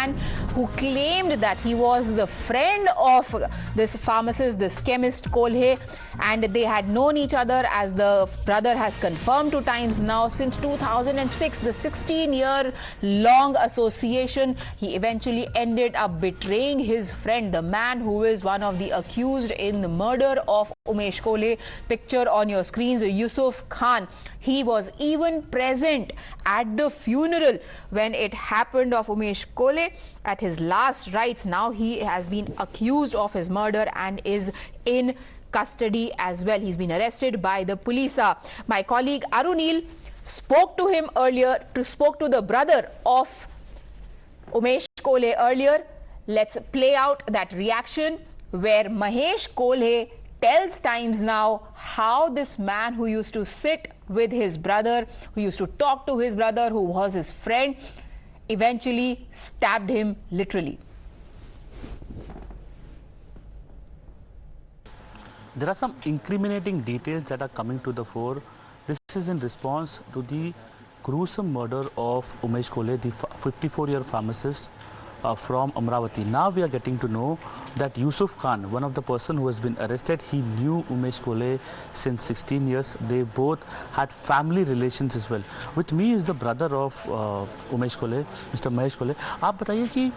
man who claimed that he was the friend of this pharmacist, this chemist Kolhe, and they had known each other, as the brother has confirmed 2 times now, since 2006. The 16-year-long association, he eventually ended up betraying his friend, the man who is one of the accused in the murder of Umesh Kolhe. Picture on your screens, Yusuf Khan. He was even present at the funeral when it happened of Umesh Kolhe at his last rites. Now he has been accused of his murder and is in custody as well. He's been arrested by the police. My colleague Arunil spoke to him earlier, spoke to the brother of Umesh Kolhe earlier. Let's play out that reaction where Mahesh Kolhe tells Times Now how this man who used to sit with his brother, who used to talk to his brother, who was his friend, eventually stabbed him literally. There are some incriminating details that are coming to the fore. This is in response to the gruesome murder of Umesh Kolhe, the 54-year pharmacist from Amravati. Now we are getting to know that Yusuf Khan, one of the person who has been arrested, he knew Umesh Kolhe since 16 years. They both had family relations as well. With me is the brother of Umesh Kolhe, Mr. Mahesh Kolhe. आप बताइए कि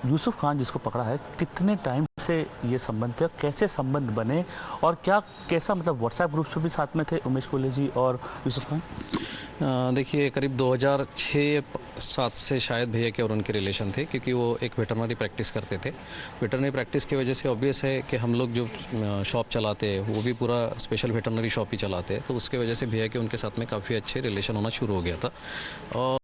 यूसुफ खान जिसको पकड़ा है, कितने time से ये संबंध थे, कैसे संबंध बने और क्या कैसा, मतलब व्हाट्सएप ग्रुप्स पे भी साथ में थे उमेश कोल्हे जी और यूसुफ खान? देखिए, करीब 2006-07 से शायद भैया के और उनके रिलेशन थे, क्योंकि वो एक वेटरनरी प्रैक्टिस करते थे। वेटरनरी प्रैक्टिस की वजह से ऑब्वियस है कि हम लोग जो शॉप चलाते हैं वो भी पूरा स्पेशल वेटरनरी शॉप ही चलाते हैं, तो उसके वजह से भैया के उनके साथ में काफ़ी अच्छे रिलेशन होना शुरू हो गया था।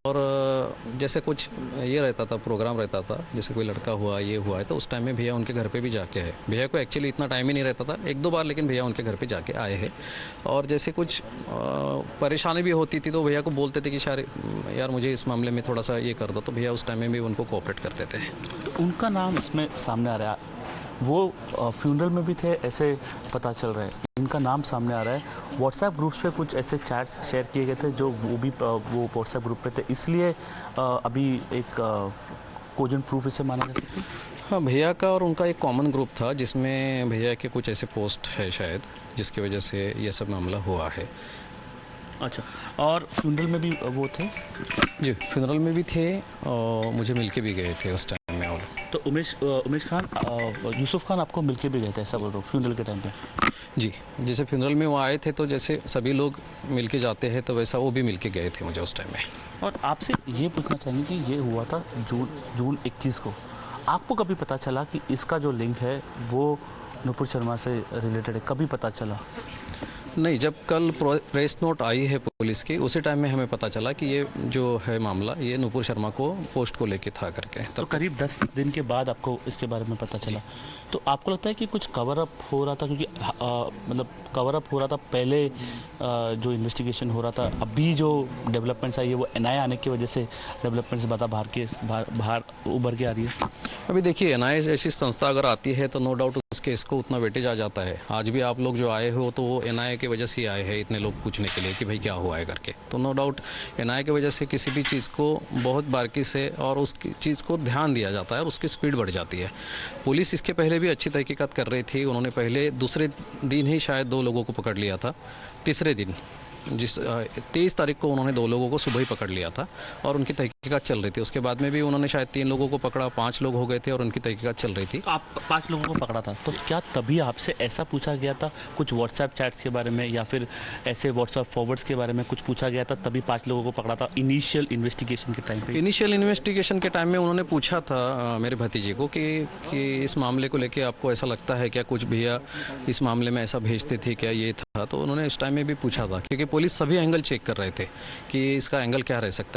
और जैसे कुछ ये रहता था, प्रोग्राम रहता था, जैसे कोई लड़का हुआ, ये हुआ है, तो उस टाइम में भैया उनके घर पे भी जाके आए। भैया को एक्चुअली इतना टाइम ही नहीं रहता था, 1-2 बार, लेकिन भैया उनके घर पे जाके आए हैं। और जैसे कुछ परेशानी भी होती थी तो भैया को बोलते थे कि शायद यार मुझे इस मामले में थोड़ा सा ये कर दो, तो भैया उस टाइम में भी उनको कोऑपरेट करते थे। तो उनका नाम इसमें सामने आ रहा है, वो फ्यूनरल में भी थे ऐसे पता चल रहा है, इनका नाम सामने आ रहा है। व्हाट्सएप ग्रुप्स पे कुछ ऐसे चैट्स शेयर किए गए थे जो वो भी वो व्हाट्सएप ग्रुप पे थे, इसलिए अभी एक कोजेंट प्रूफ इसे माना जा सकता है। हाँ, भैया का और उनका एक कॉमन ग्रुप था जिसमें भैया के कुछ ऐसे पोस्ट है शायद, जिसकी वजह से ये सब मामला हुआ है। अच्छा, और फ्यूनरल में भी वो थे? जी, फ्यूनरल में भी थे और मुझे मिलके भी गए थे उस टाइम में। और तो उमेश खान, यूसुफ खान आपको मिलके भी गए थे, ऐसा बोल रहा हूँ, फ्यूनरल के टाइम पे? जी, जैसे फ्यूनरल में वो आए थे तो जैसे सभी लोग मिलके जाते हैं, तो वैसा वो भी मिलके गए थे मुझे उस टाइम में। और आपसे ये पूछना चाहेंगे कि ये हुआ था जून 21 को, आपको कभी पता चला कि इसका जो लिंक है वो नुपुर शर्मा से रिलेटेड है? कभी पता चला? नहीं, जब कल प्रेस नोट आई है पुलिस की, उसी टाइम में हमें पता चला कि ये जो है मामला, ये नुपुर शर्मा को पोस्ट को लेके था करके। तो करीब 10 दिन के बाद आपको इसके बारे में पता चला, तो आपको लगता है कि कुछ कवर अप हो रहा था? क्योंकि मतलब कवर अप हो रहा था पहले, जो इन्वेस्टिगेशन हो रहा था, अभी जो डेवलपमेंट्स आई है वो एनआईए आने की वजह से डेवलपमेंट्स बाहर उभर के आ रही है। अभी देखिए, एनआईए ऐसी संस्था अगर आती है तो नो डाउट उस केस को उतना वेटेज आ जाता है। आज भी आप लोग जो आए हो तो वो एनआईए की वजह से आए हैं, इतने लोग पूछने के लिए कि भाई क्या हुआ है करके। तो नो डाउट एनआईए की वजह से किसी भी चीज़ को बहुत बारीकी से और उस चीज़ को ध्यान दिया जाता है और उसकी स्पीड बढ़ जाती है। पुलिस इसके पहले भी अच्छी तहकीकात कर रही थी। उन्होंने पहले दूसरे दिन ही शायद 2 लोगों को पकड़ लिया था, तीसरे दिन जिस 23 तारीख को उन्होंने 2 लोगों को सुबह ही पकड़ लिया था और उनकी तहकीकात चल रही थी। उसके बाद में भी उन्होंने शायद 3 लोगों को पकड़ा, 5 लोग हो गए थे और उनकी तहकीकात चल रही थी। आप 5 लोगों को पकड़ा था, तो क्या तभी आपसे ऐसा पूछा गया था कुछ व्हाट्सएप चैट्स के बारे में या फिर ऐसे व्हाट्सएप फॉरवर्ड्स के बारे में कुछ पूछा गया था, तभी 5 लोगों को पकड़ा था इनिशियल इन्वेस्टिगेशन के टाइम पे? इनिशियल इन्वेस्टिगेशन के टाइम में उन्होंने पूछा था मेरे भतीजे को कि इस मामले को लेकर आपको ऐसा लगता है क्या, कुछ भैया इस मामले में ऐसा भेजते थे क्या, ये था? तो उन्होंने उस टाइम में भी पूछा था, क्योंकि पुलिस सभी एंगल चेक कर रहे थे कि इसका एंगल क्या रह सकता